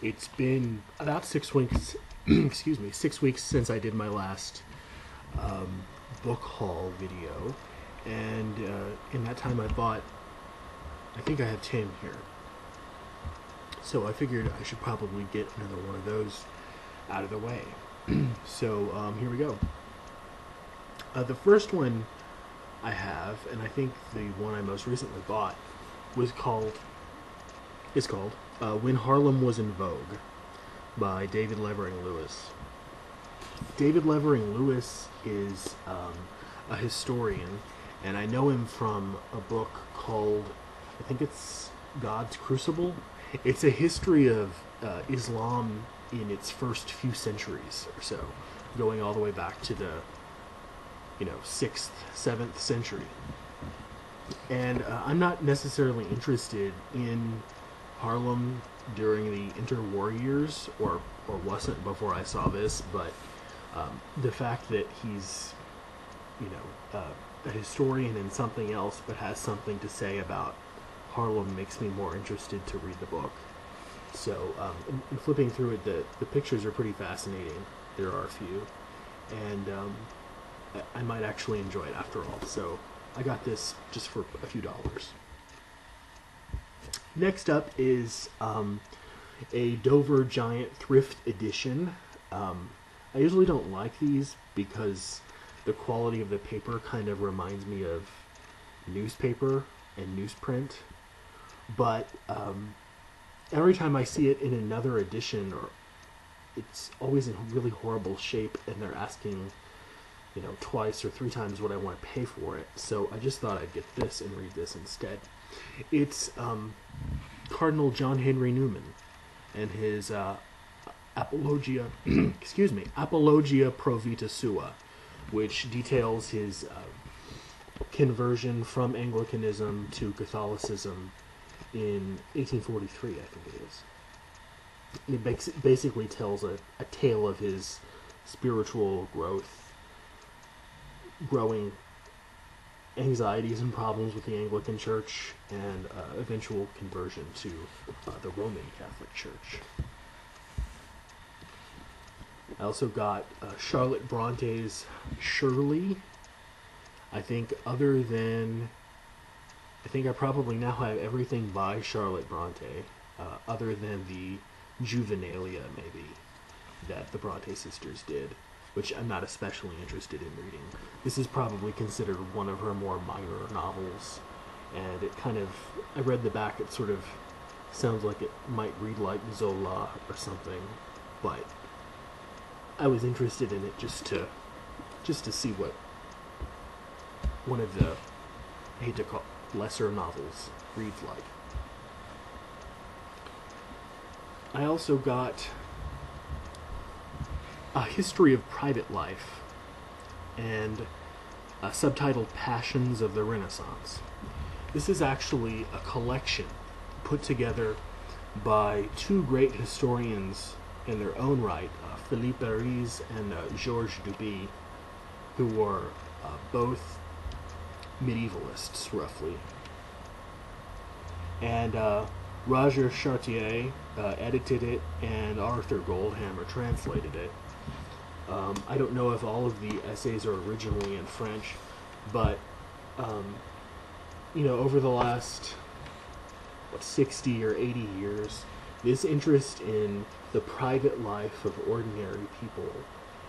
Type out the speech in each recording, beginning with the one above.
It's been about 6 weeks, excuse me, 6 weeks since I did my last book haul video, and in that time I think I have 10 here. So I figured I should probably get another one of those out of the way. So here we go. The first one I have, and I think the one I most recently bought, is called When Harlem Was in Vogue by David Levering Lewis. David Levering Lewis is a historian, and I know him from a book called, I think it's God's Crucible. It's a history of Islam in its first few centuries or so, going all the way back to the 6th, 7th century. And I'm not necessarily interested in Harlem during the interwar years, or wasn't before I saw this, but the fact that he's a historian in something else but has something to say about Harlem makes me more interested to read the book. So in flipping through it, the pictures are pretty fascinating. There are a few, and I might actually enjoy it after all. So I got this just for a few dollars. Next up is a Dover Giant Thrift Edition. I usually don't like these because the quality of the paper kind of reminds me of newspaper and newsprint. But every time I see it in another edition, or it's always in really horrible shape, and they're asking, twice or three times what I want to pay for it. So I just thought I'd get this and read this instead. It's Cardinal John Henry Newman and his Apologia, Apologia Pro Vita Sua, which details his conversion from Anglicanism to Catholicism in 1843, I think it is. It basically tells a tale of his spiritual growing anxieties and problems with the Anglican Church, and eventual conversion to the Roman Catholic Church. I also got Charlotte Bronte's Shirley. I think I probably now have everything by Charlotte Bronte, other than the Juvenilia, maybe, that the Bronte sisters did, which I'm not especially interested in reading. This is probably considered one of her more minor novels, and I read the back, it sort of sounds like it might read like Zola or something, but I was interested in it just to see what one of the, I hate to call it, lesser novels reads like. I also got A History of Private Life, and subtitled Passions of the Renaissance. This is actually a collection put together by two great historians in their own right, Philippe Ariz and Georges Duby, who were both medievalists, roughly. And Roger Chartier edited it, and Arthur Goldhammer translated it. I don't know if all of the essays are originally in French, but over the last 60 or 80 years, this interest in the private life of ordinary people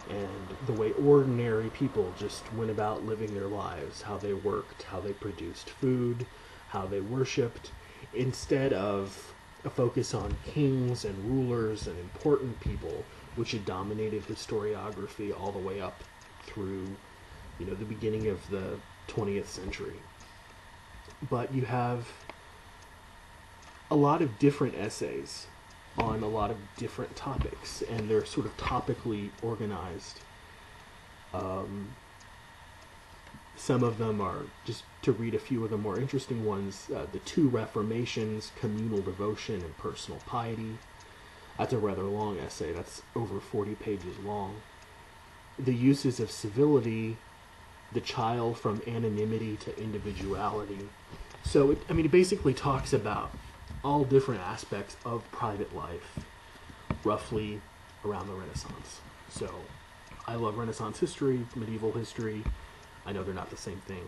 and the way ordinary people just went about living their lives, how they worked, how they produced food, how they worshipped, instead of a focus on kings and rulers and important people, which had dominated historiography all the way up through, the beginning of the 20th century. But you have a lot of different essays on a lot of different topics, and they're sort of topically organized. Some of them are, just to read a few of the more interesting ones, the two Reformations, communal devotion, and personal piety. That's a rather long essay. That's over 40 pages long. The uses of civility, the child from anonymity to individuality. So, it basically talks about all different aspects of private life, roughly around the Renaissance. So I love Renaissance history, medieval history. I know they're not the same thing.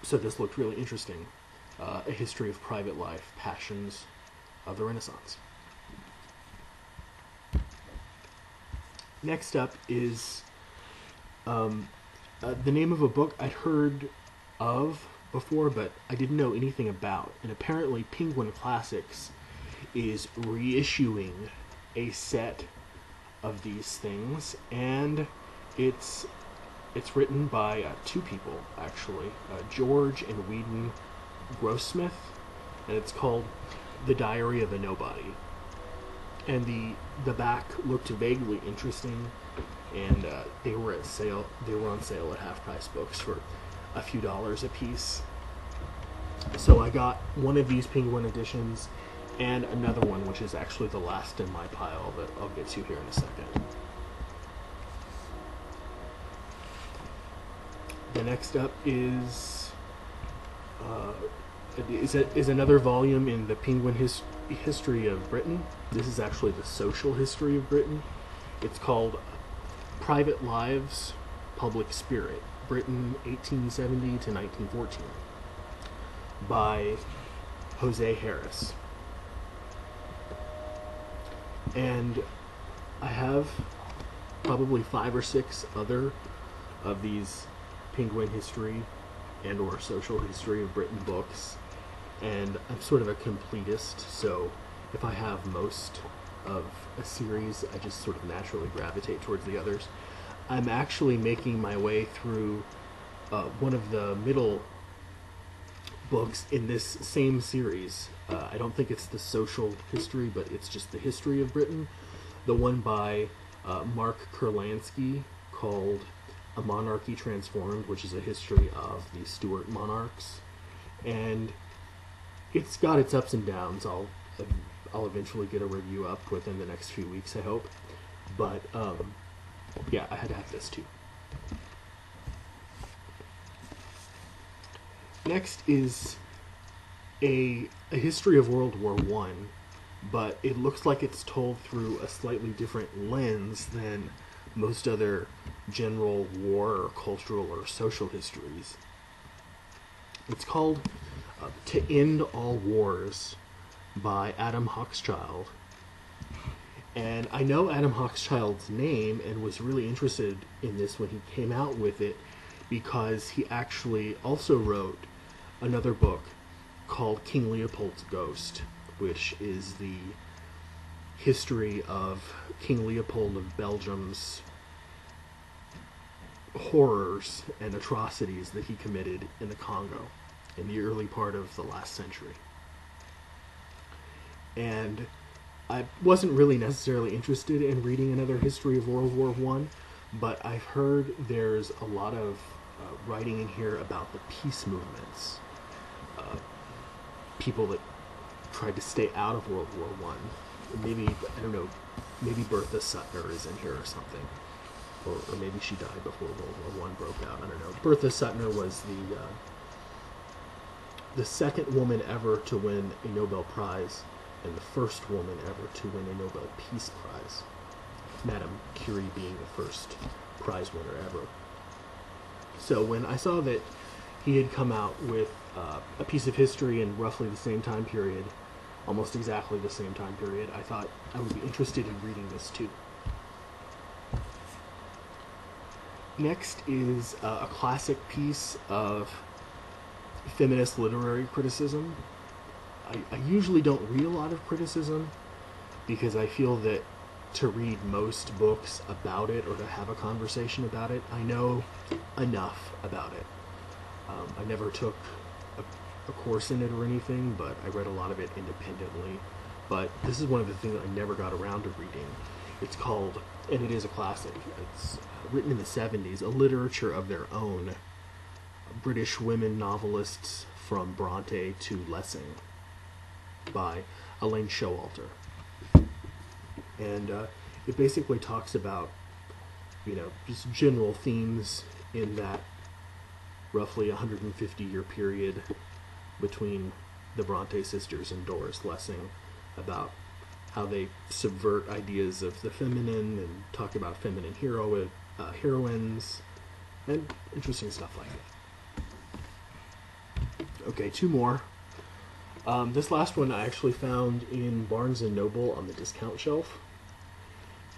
So this looked really interesting. A history of private life, passions of the Renaissance. Next up is the name of a book I'd heard of before, but I didn't know anything about. And apparently Penguin Classics is reissuing a set of these things, and it's written by two people, actually, George and Whedon Grossmith, and it's called The Diary of a Nobody. And the back looked vaguely interesting, and they were on sale at Half Price Books for a few dollars a piece. So I got one of these Penguin editions and another one, which is actually the last in my pile that I'll get to here in a second. The next up is another volume in the Penguin History of Britain. This is actually the social history of Britain. It's called Private Lives, Public Spirit, Britain 1870 to 1914, by Jose Harris. And I have probably 5 or 6 other of these Penguin history and or social history of Britain books, and I'm sort of a completist, so if I have most of a series, I just sort of naturally gravitate towards the others. I'm actually making my way through one of the middle books in this same series. I don't think it's the social history, but it's just the history of Britain. The one by Mark Kurlansky, called A Monarchy Transformed, which is a history of the Stuart monarchs. And it's got its ups and downs. I'll eventually get a review up within the next few weeks, I hope. But yeah, I had to have this too. Next is a history of World War I, but it looks like it's told through a slightly different lens than most other general war or cultural or social histories. It's called To End All Wars by Adam Hochschild. And I know Adam Hochschild's name and was really interested in this when he came out with it, because he actually also wrote another book called King Leopold's Ghost, which is the history of King Leopold of Belgium's horrors and atrocities that he committed in the Congo in the early part of the last century. And I wasn't really necessarily interested in reading another history of World War I, but I've heard there's a lot of writing in here about the peace movements, people that tried to stay out of World War I. Maybe, I don't know, maybe Bertha Suttner is in here or something. Or maybe she died before World War I broke out. I don't know. Bertha Suttner was the second woman ever to win a Nobel Prize, and the first woman ever to win a Nobel Peace Prize. Madame Curie being the first prize winner ever. So when I saw that he had come out with a piece of history in roughly the same time period, almost exactly the same time period, I thought I would be interested in reading this too. Next is a classic piece of feminist literary criticism. I usually don't read a lot of criticism because I feel that to read most books about it or to have a conversation about it, I know enough about it. I never took a course in it or anything, but I read a lot of it independently. But this is one of the things I never got around to reading. It's called, and it is a classic, it's written in the 70s, A Literature of Their Own, British Women Novelists from Bronte to Lessing, by Elaine Showalter. And it basically talks about, just general themes in that roughly 150-year period between the Bronte sisters and Doris Lessing, about how they subvert ideas of the feminine and talk about feminine heroines, and interesting stuff like that. Okay, two more. This last one I actually found in Barnes & Noble on the discount shelf,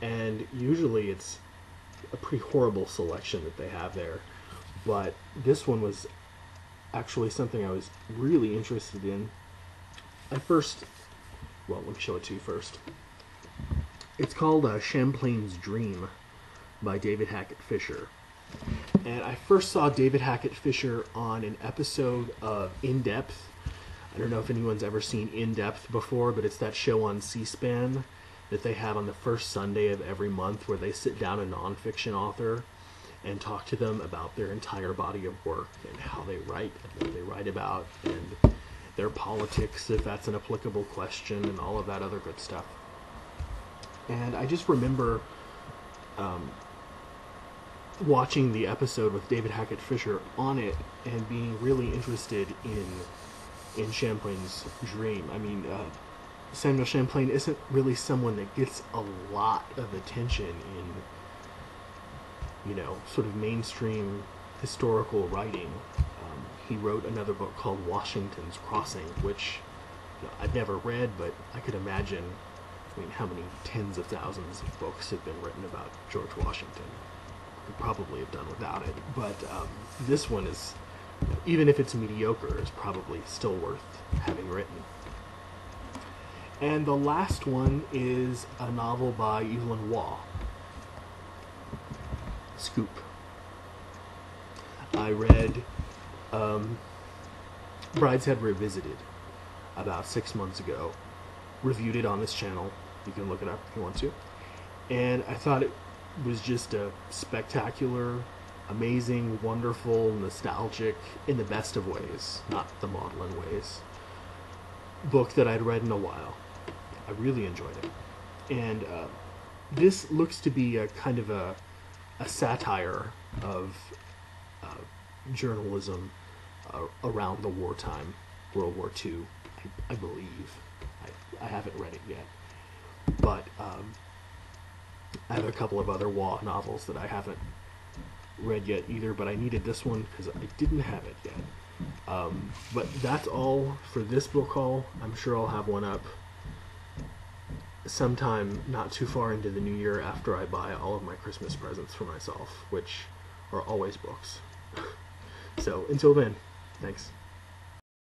and usually it's a pretty horrible selection that they have there, but this one was actually something I was really interested in. Let me show it to you first. It's called Champlain's Dream by David Hackett Fisher. And I first saw David Hackett Fisher on an episode of In Depth. I don't know if anyone's ever seen In Depth before, but it's that show on C-SPAN that they have on the first Sunday of every month where they sit down a nonfiction author and talk to them about their entire body of work and how they write and what they write about and their politics, if that's an applicable question, and all of that other good stuff. And I just remember watching the episode with David Hackett Fisher on it and being really interested in Champlain's dream. I mean, Samuel Champlain isn't really someone that gets a lot of attention in, sort of mainstream historical writing. He wrote another book called Washington's Crossing, which I've never read, but I could imagine, how many tens of thousands of books have been written about George Washington. Could probably have done without it, but this one is, even if it's mediocre, is probably still worth having written. And the last one is a novel by Evelyn Waugh, Scoop. I read Brideshead Revisited about 6 months ago, reviewed it on this channel, you can look it up if you want to, and I thought it was just a spectacular, amazing, wonderful, nostalgic, in the best of ways, not the maudlin ways, book that I'd read in a while. I really enjoyed it. And this looks to be a kind of a satire of journalism around the wartime, World War II, I believe. I haven't read it yet. But I have a couple of other Waugh novels that I haven't read yet either, but I needed this one because I didn't have it yet. But that's all for this book haul. I'm sure I'll have one up sometime not too far into the new year after I buy all of my Christmas presents for myself, which are always books. So until then, thanks.